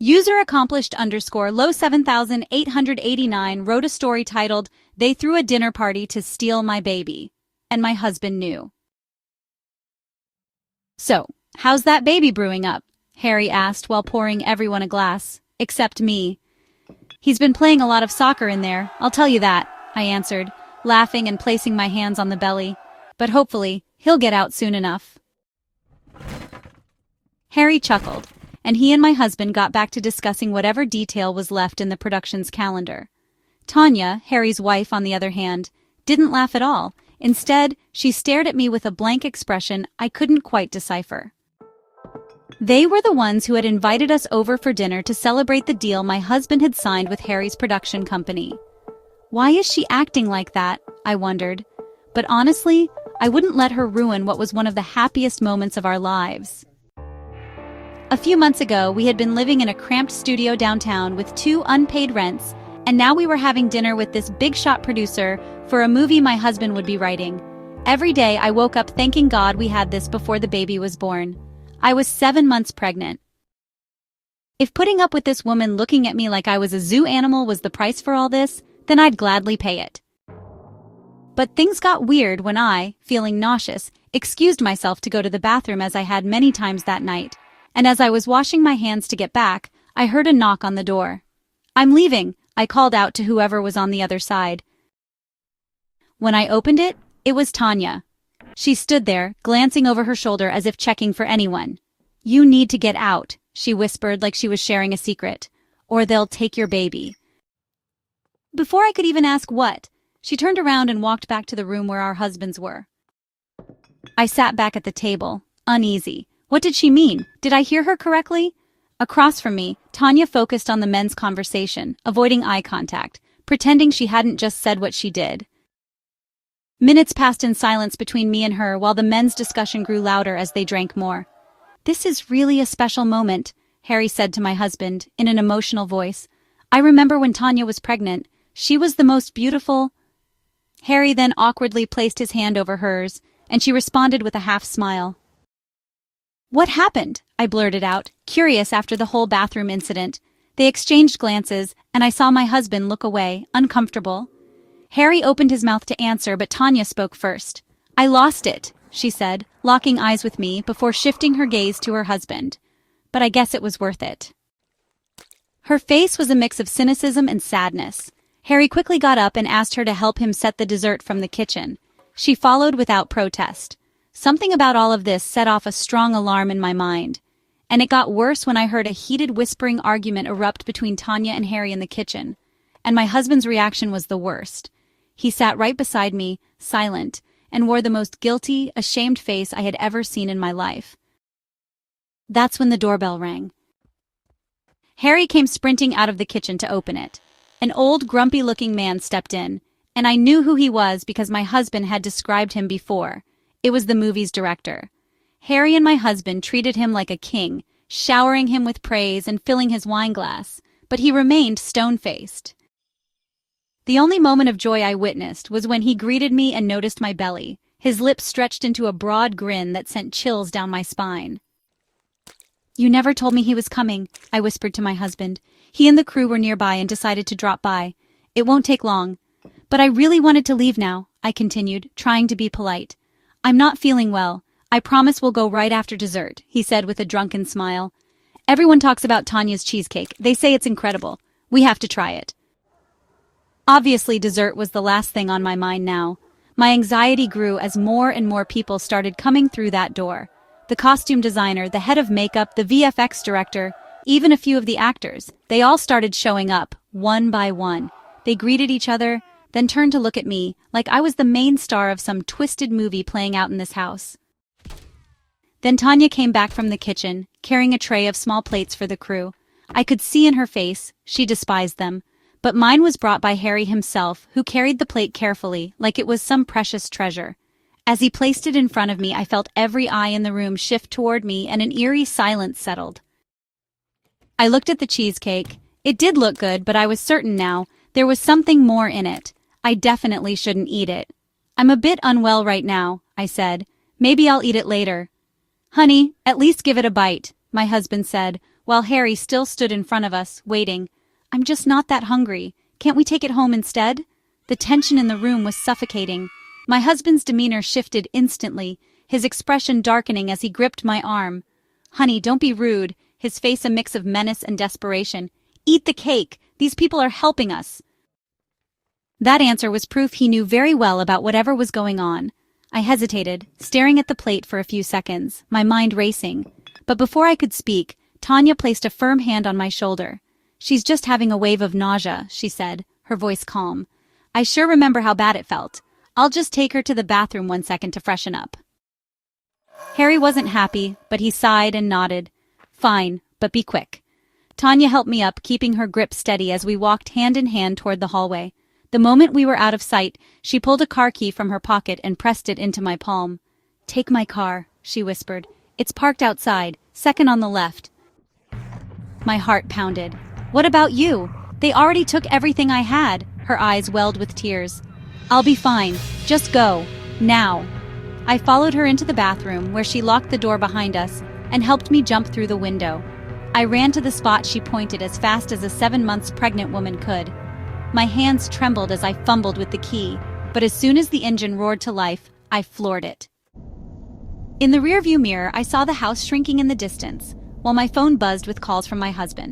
User accomplished underscore low 7889 wrote a story titled, "They threw a dinner party to steal my baby. And my husband knew." So, how's that baby brewing up? Harry asked while pouring everyone a glass, except me. He's been playing a lot of soccer in there, I'll tell you that, I answered, laughing and placing my hands on the belly. But hopefully, he'll get out soon enough. Harry chuckled, and he and my husband got back to discussing whatever detail was left in the production's calendar. Tanya, Harry's wife on the other hand, didn't laugh at all. Instead, she stared at me with a blank expression I couldn't quite decipher. They were the ones who had invited us over for dinner to celebrate the deal my husband had signed with Harry's production company. Why is she acting like that? I wondered. But honestly, I wouldn't let her ruin what was one of the happiest moments of our lives. A few months ago, we had been living in a cramped studio downtown with 2 unpaid rents, and now we were having dinner with this big-shot producer for a movie my husband would be writing. Every day, I woke up thanking God we had this before the baby was born. I was 7 months pregnant. If putting up with this woman looking at me like I was a zoo animal was the price for all this, then I'd gladly pay it. But things got weird when I, feeling nauseous, excused myself to go to the bathroom as I had many times that night. And as I was washing my hands to get back, I heard a knock on the door. "I'm leaving," I called out to whoever was on the other side. When I opened it, it was Tanya. She stood there, glancing over her shoulder as if checking for anyone. "You need to get out," she whispered like she was sharing a secret, "or they'll take your baby." Before I could even ask what, she turned around and walked back to the room where our husbands were. I sat back at the table, uneasy. What did she mean? Did I hear her correctly? Across from me, Tanya focused on the men's conversation, avoiding eye contact, pretending she hadn't just said what she did. Minutes passed in silence between me and her while the men's discussion grew louder as they drank more. "This is really a special moment," Harry said to my husband, in an emotional voice. "I remember when Tanya was pregnant. She was the most beautiful—" Harry then awkwardly placed his hand over hers, and she responded with a half-smile. "What happened?" I blurted out, curious after the whole bathroom incident. They exchanged glances, and I saw my husband look away, uncomfortable. Harry opened his mouth to answer, but Tanya spoke first. "I lost it," she said, locking eyes with me before shifting her gaze to her husband. But I guess it was worth it. Her face was a mix of cynicism and sadness. Harry quickly got up and asked her to help him set the dessert from the kitchen. She followed without protest. Something about all of this set off a strong alarm in my mind. And it got worse when I heard a heated whispering argument erupt between Tanya and Harry in the kitchen. And my husband's reaction was the worst. He sat right beside me, silent, and wore the most guilty, ashamed face I had ever seen in my life. That's when the doorbell rang. Harry came sprinting out of the kitchen to open it. An old, grumpy-looking man stepped in, and I knew who he was because my husband had described him before. It was the movie's director. Harry and my husband treated him like a king, showering him with praise and filling his wine glass, but he remained stone-faced. The only moment of joy I witnessed was when he greeted me and noticed my belly, his lips stretched into a broad grin that sent chills down my spine. "You never told me he was coming," I whispered to my husband. He and the crew were nearby and decided to drop by. "It won't take long." "But I really wanted to leave now," I continued, trying to be polite. "I'm not feeling well. I promise we'll go right after dessert," he said with a drunken smile. "Everyone talks about Tanya's cheesecake. They say it's incredible. We have to try it." Obviously, dessert was the last thing on my mind now. My anxiety grew as more and more people started coming through that door. The costume designer, the head of makeup, the VFX director, even a few of the actors. They all started showing up, one by one. They greeted each other, then turned to look at me, like I was the main star of some twisted movie playing out in this house. Then Tanya came back from the kitchen, carrying a tray of small plates for the crew. I could see in her face, she despised them. But mine was brought by Harry himself, who carried the plate carefully, like it was some precious treasure. As he placed it in front of me, I felt every eye in the room shift toward me and an eerie silence settled. I looked at the cheesecake. It did look good, but I was certain now there was something more in it. I definitely shouldn't eat it. "I'm a bit unwell right now," I said. "Maybe I'll eat it later." "Honey, at least give it a bite," my husband said, while Harry still stood in front of us, waiting. "I'm just not that hungry. Can't we take it home instead?" The tension in the room was suffocating. My husband's demeanor shifted instantly, his expression darkening as he gripped my arm. "Honey, don't be rude," his face a mix of menace and desperation. "Eat the cake. These people are helping us." That answer was proof he knew very well about whatever was going on. I hesitated, staring at the plate for a few seconds, my mind racing. But before I could speak, Tanya placed a firm hand on my shoulder. "She's just having a wave of nausea," she said, her voice calm. "I sure remember how bad it felt. I'll just take her to the bathroom 1 second to freshen up." Harry wasn't happy, but he sighed and nodded. "Fine, but be quick." Tanya helped me up, keeping her grip steady as we walked hand in hand toward the hallway. The moment we were out of sight, she pulled a car key from her pocket and pressed it into my palm. "Take my car," she whispered. "It's parked outside, second on the left." My heart pounded. "What about you? They already took everything I had." Her eyes welled with tears. "I'll be fine. Just go. Now." I followed her into the bathroom, where she locked the door behind us and helped me jump through the window. I ran to the spot she pointed as fast as a 7 months pregnant woman could. My hands trembled as I fumbled with the key, but as soon as the engine roared to life, I floored it. In the rearview mirror, I saw the house shrinking in the distance, while my phone buzzed with calls from my husband.